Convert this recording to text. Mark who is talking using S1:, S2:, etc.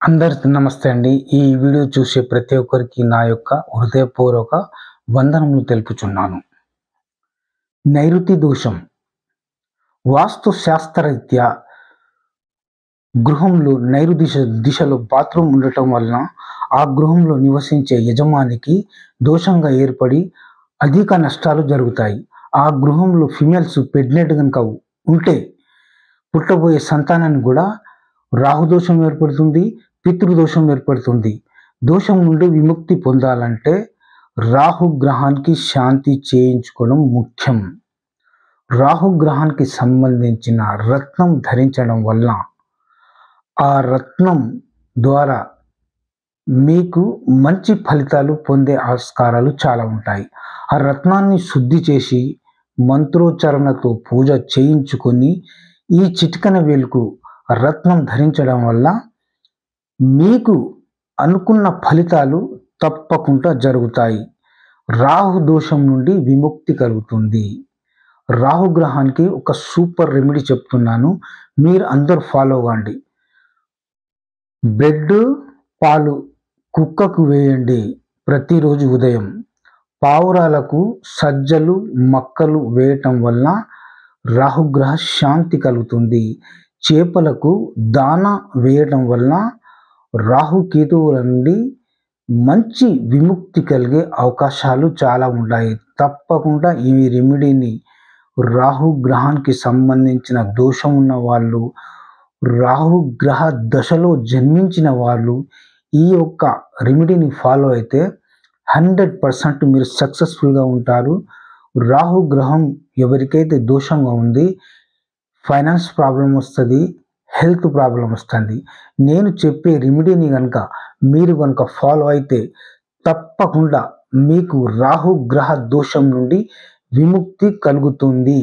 S1: అందరికి నమస్తే అండి. ఈ వీడియో చూసే ప్రతి ఒక్కరికి నా యొక్క హృదయపూర్వక వందనములు తెలుపుచున్నాను. నైరుతి దోషం. వాస్తు శాస్త్రరీత్యా గృహంలో దిశలో బాత్రూమ్ ఉండటం వలన ఆ గృహంలో నివసించే యజమానికి దోషంగా ఏర్పడి అధిక నష్టాలు జరుగుతాయి. ఆ గృహంలో ఫిమేల్స్ ప్రెగ్నెంట్ కనుక ఉంటే పుట్టబోయే సంతానాన్ని కూడా రాహుదోషం ఏర్పడుతుంది, పితృదోషం ఏర్పడుతుంది. దోషం నుండి విముక్తి పొందాలంటే రాహుగ్రహానికి శాంతి చేయించుకోవడం ముఖ్యం. రాహుగ్రహానికి సంబంధించిన రత్నం ధరించడం వల్ల ఆ రత్నం ద్వారా మీకు మంచి ఫలితాలు పొందే ఆస్కారాలు చాలా ఉంటాయి. ఆ రత్నాన్ని శుద్ధి చేసి మంత్రోచ్చారణతో పూజ చేయించుకొని ఈ చిటికన వేలుకు రత్నం ధరించడం వల్ల మీకు అనుకున్న ఫలితాలు తప్పకుండా జరుగుతాయి. రాహు దోషం నుండి విముక్తి కలుగుతుంది. రాహుగ్రహానికి ఒక సూపర్ రెమెడీ చెప్తున్నాను, మీరు అందరూ ఫాలో అవ్వండి. బ్రెడ్ పాలు కుక్కకు వేయండి ప్రతిరోజు ఉదయం. పావురాలకు సజ్జలు మక్కలు వేయటం వల్ల రాహుగ్రహ శాంతి కలుగుతుంది. చేపలకు దాన వేయటం వల్ల రాహుకేతువుల నుండి మంచి విముక్తి కలిగే అవకాశాలు చాలా ఉంటాయి. తప్పకుండా ఈ రెమెడీని రాహుగ్రహానికి సంబంధించిన దోషం ఉన్న వాళ్ళు, రాహుగ్రహ దశలో జన్మించిన వాళ్ళు ఈ యొక్క రెమెడీని ఫాలో అయితే 100% మీరు సక్సెస్ఫుల్గా ఉంటారు. రాహుగ్రహం ఎవరికైతే దోషంగా ఉంది, ఫైనాన్స్ ప్రాబ్లం వస్తుంది, హెల్త్ ప్రాబ్లం వస్తుంది. నేను చెప్పే రెమెడీని మీరు కనుక ఫాలో అయితే తప్పకుండా మీకు రాహుగ్రహ దోషం నుండి విముక్తి కలుగుతుంది.